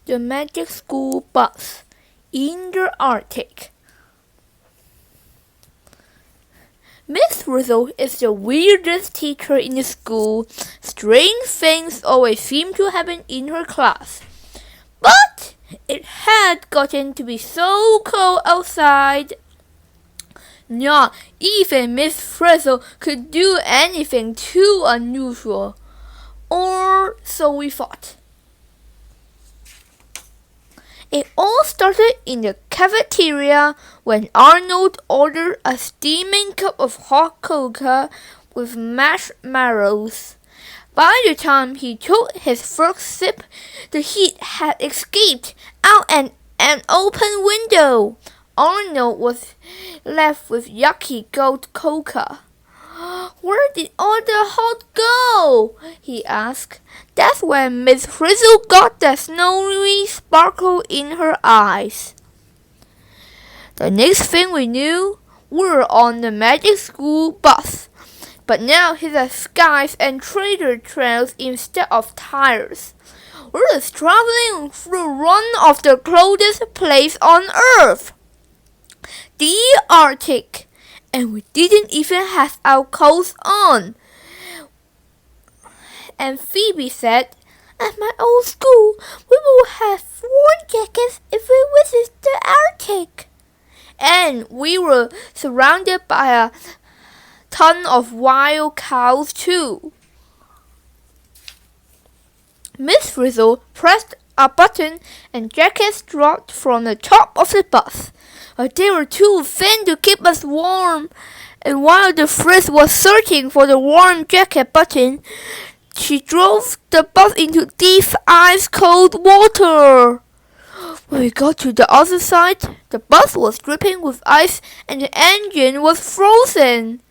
The Magic School Bus in the Arctic. Miss Frizzle is the weirdest teacher in the school. Strange things always seem to happen in her class. But it had gotten to be so cold outside. Not even Miss Frizzle could do anything too unusual. Or so we thought. It all started in the cafeteria when Arnold ordered a steaming cup of hot cocoa with marshmallows. By the time he took his first sip, the heat had escaped out an open window. Arnold was left with yucky cold cocoa. "Where did all the hot go?" he asked. That's when Miss Frizzle got that snowy sparkle in her eyes. The next thing we knew, we were on the Magic School Bus. But now it has skies and treasure trails instead of tires. We're just traveling through one of the coldest places on Earth, the Arctic. And we didn't even have our coats on. And Phoebe said, "At my old school, we will have warm jackets if we visit the Arctic." And we were surrounded by a ton of wild cows too. Miss Frizzle pressed a button and jackets dropped from the top of the bus. But they were too thin to keep us warm. And while the Frizz was searching for the warm jacket button, she drove the bus into deep ice-cold water. When we got to the other side, the bus was dripping with ice and the engine was frozen.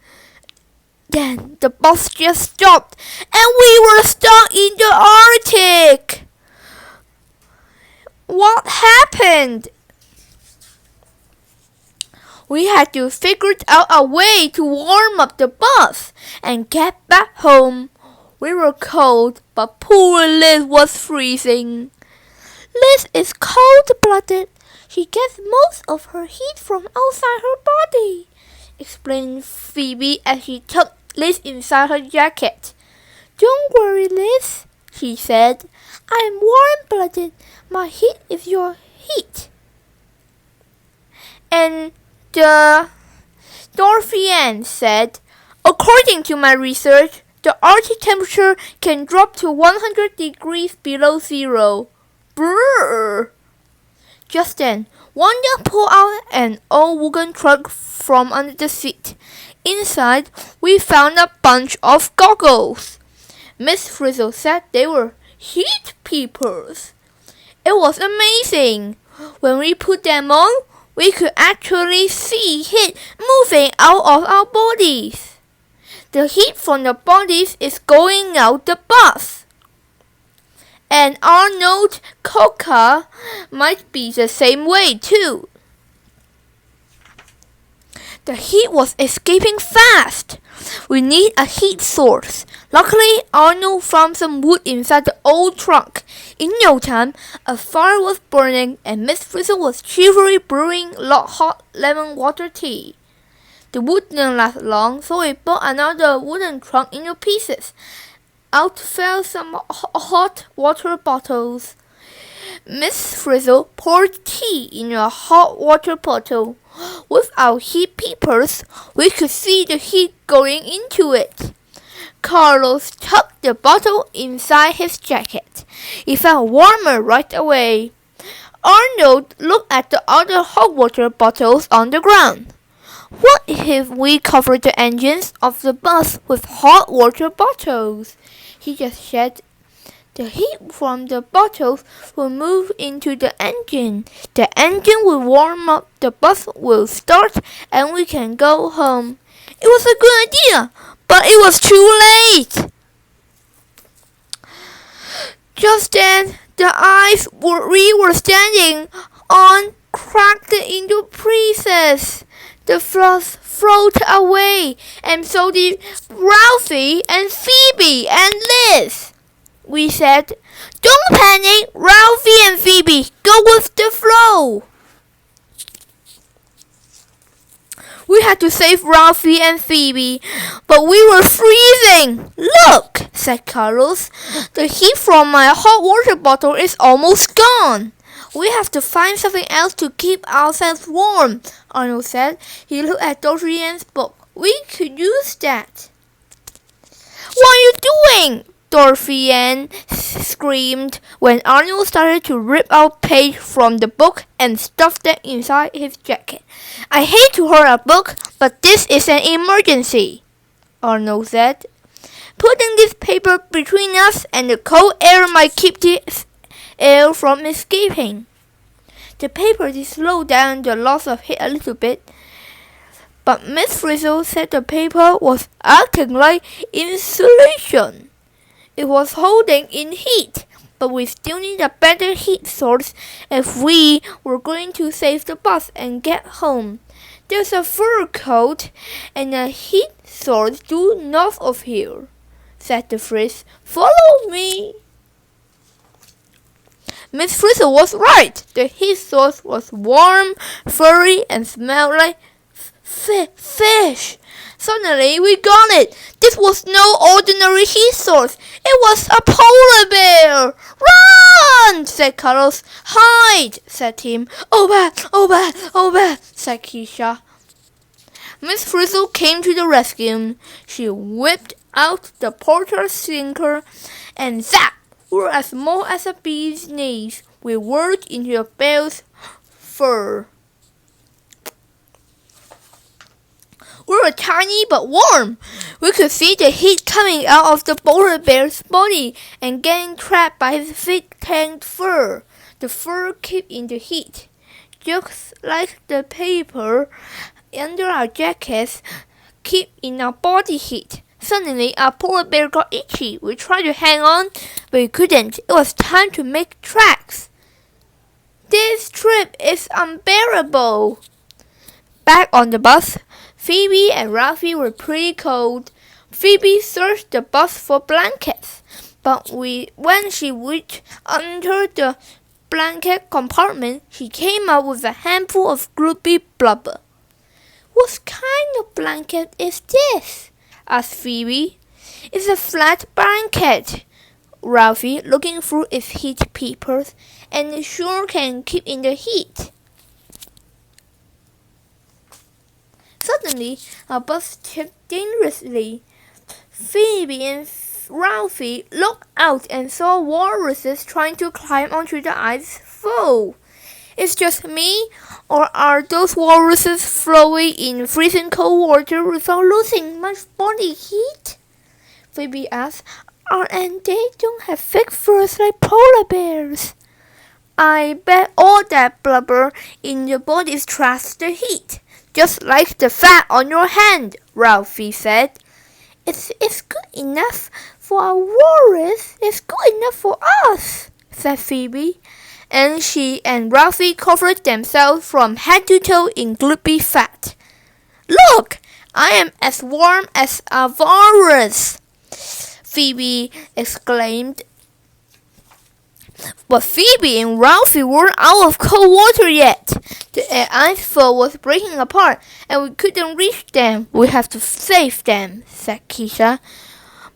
Then the bus just stopped and we were stuck in the Arctic. What happened? We had to figure out a way to warm up the bus and get back home. We were cold, but poor Liz was freezing. Liz is cold-blooded. She gets most of her heat from outside her body, explained Phoebe as she tucked Liz inside her jacket. "Don't worry, Liz," she said. "I am warm-blooded. My heat is your heat." And Dorothy Ann said, "According to my research, the Arctic temperature can drop to 100 degrees below zero." Brrr! Just then, Wanda pulled out an old wagon truck from under the seat. Inside, we found a bunch of goggles. Miss Frizzle said they were heat peepers. It was amazing. When we put them on, we could actually see heat moving out of our bodies. The heat from the bodies is going out the bus. And Arnold Coca might be the same way too. The heat was escaping fast. We need a heat source. Luckily, Arnold found some wood inside the old trunk. In no time, a fire was burning and Miss Frizzle was cheerfully brewing hot lemon water tea. The wood didn't last long, so we broke another wooden trunk into pieces. Out fell some hot water bottles. Miss Frizzle poured tea in a hot water bottle. With our heat peepers, we could see the heat going into it. Carlos tucked the bottle inside his jacket. It felt warmer right away. Arnold looked at the other hot water bottles on the ground. What if we covered the engines of the bus with hot water bottles? He just said. The heat from the bottles will move into the engine. The engine will warm up, the bus will start, and we can go home. It was a good idea, but it was too late. Just then, the ice we were standing on cracked into pieces. The frost floated away, and so did Ralphie and Phoebe and Liz. We said, "Don't panic, Ralphie and Phoebe with Ralphie and Phoebe, but we were freezing. Look, said Carlos. The heat from my hot water bottle is almost gone. We have to find something else to keep ourselves warm, Arnold said. He looked at Dorian's book. We could use that. What are you doing? Dorian screamed when Arnold started to rip out pages from the book and stuff them inside his jacket. I hate to hurt a book, but this is an emergency, Arnold said. Putting this paper between us and the cold air might keep the air from escaping. The paper did slow down the loss of heat a little bit, but Miss Frizzle said the paper was acting like insulation. It was holding in heat, but we still need a better heat source if we were going to save the bus and get home. There's a fur coat and a heat source due north of here, said the Frizz. Follow me. Miss Frizzle was right. The heat source was warm, furry, and smelled like fish. Suddenly, we got it. This was no ordinary heat source. It was a polar bear. Run, said Carlos. Hide, said Tim. Over, said Keisha. Miss Frizzle came to the rescue. She whipped out the porter sinker, and zap! We were as small as a bee's knees. We whirled into the bear's fur. We were tiny but warm. We could see the heat coming out of the polar bear's body and getting trapped by his thick tanned fur. The fur kept in the heat, just like the paper under our jackets keep in our body heat. Suddenly, our polar bear got itchy. We tried to hang on, but we couldn't. It was time to make tracks. This trip is unbearable. Back on the bus, Phoebe and Ralphie were pretty cold. Phoebe searched the bus for blankets, but when she reached under the blanket compartment, she came out with a handful of gloopy blubber. What kind of blanket is this? Asked Phoebe. It's a flat blanket, Ralphie, looking through its heat papers, and it sure can keep in the heat. Suddenly, our bus tipped dangerously. Phoebe and Ralphie looked out and saw walruses trying to climb onto the ice floe. It's just me, or are those walruses floating in freezing cold water without losing much body heat? Phoebe asked. And they don't have thick furs like polar bears. I bet all that blubber in your body traps the heat, just like the fat on your hand, Ralphie said. It's good enough for a walrus. It's good enough for us, said Phoebe. And she and Ralphie covered themselves from head to toe in gloopy fat. Look, I am as warm as a walrus, Phoebe exclaimed. But Phoebe and Ralphie weren't out of cold water yet. The ice floe was breaking apart, and we couldn't reach them. We have to save them, said Keisha.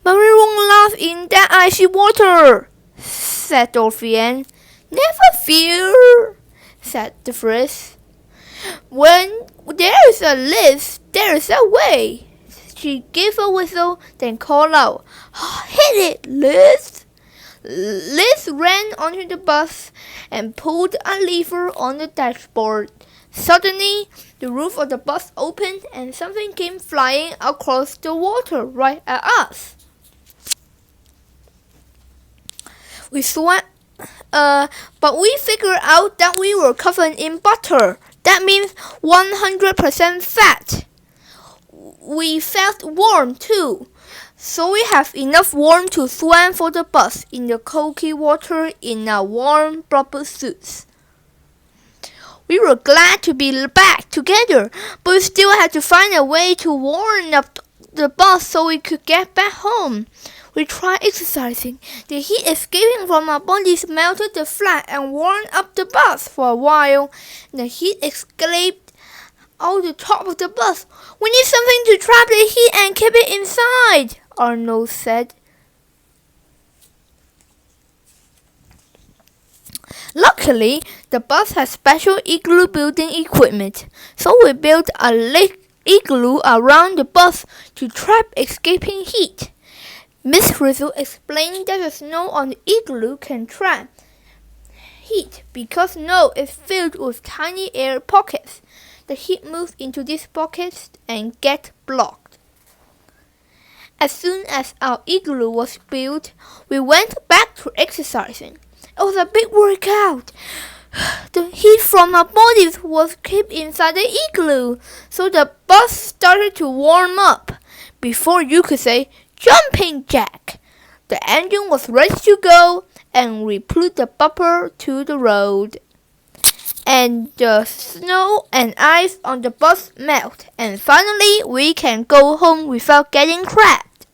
But we won't last in that icy water, said Dorian. Never fear, said the Frizz. When there is a list, there is a way. She gave a whistle, then called out, Hit it, Liz! Liz ran onto the bus and pulled a lever on the dashboard. Suddenly, the roof of the bus opened and something came flying across the water right at us. We swam, but we figured out that we were covered in butter. That means 100% fat. We felt warm too, so we have enough warmth to swim for the bus in the cold water in our warm blubber suits. We were glad to be back together, but we still had to find a way to warm up the bus so we could get back home. We tried exercising. The heat escaping from our bodies melted the flat and warmed up the bus for a while. The heat escaped "Oh, the top of the bus! We need something to trap the heat and keep it inside," Arnold said. Luckily, the bus has special igloo building equipment, so we built a igloo around the bus to trap escaping heat. Miss Frizzle explained that the snow on the igloo can trap heat because snow is filled with tiny air pockets. The heat moves into these pockets and gets blocked. As soon as our igloo was built, we went back to exercising. It was a big workout. The heat from our bodies was kept inside the igloo, so the bus started to warm up. Before you could say, "Jumping jack!" the engine was ready to go, and we put the bumper to the road. And the snow and ice on the bus melt, and finally we can go home without getting trapped.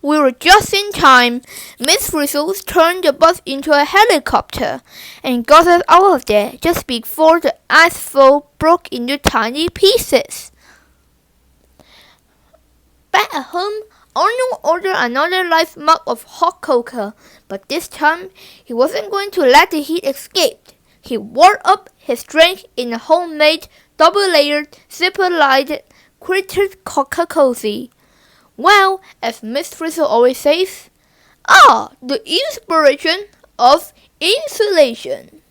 We were just in time. Miss Frizzle turned the bus into a helicopter and got us out of there just before the ice fall broke into tiny pieces. Back at home, Arnold ordered another large mug of hot cocoa, but this time he wasn't going to let the heat escape. He warmed up his drink in a homemade, double-layered, zipper-lighted, critter cozy. Well, as Miss Frizzle always says, the inspiration of insulation.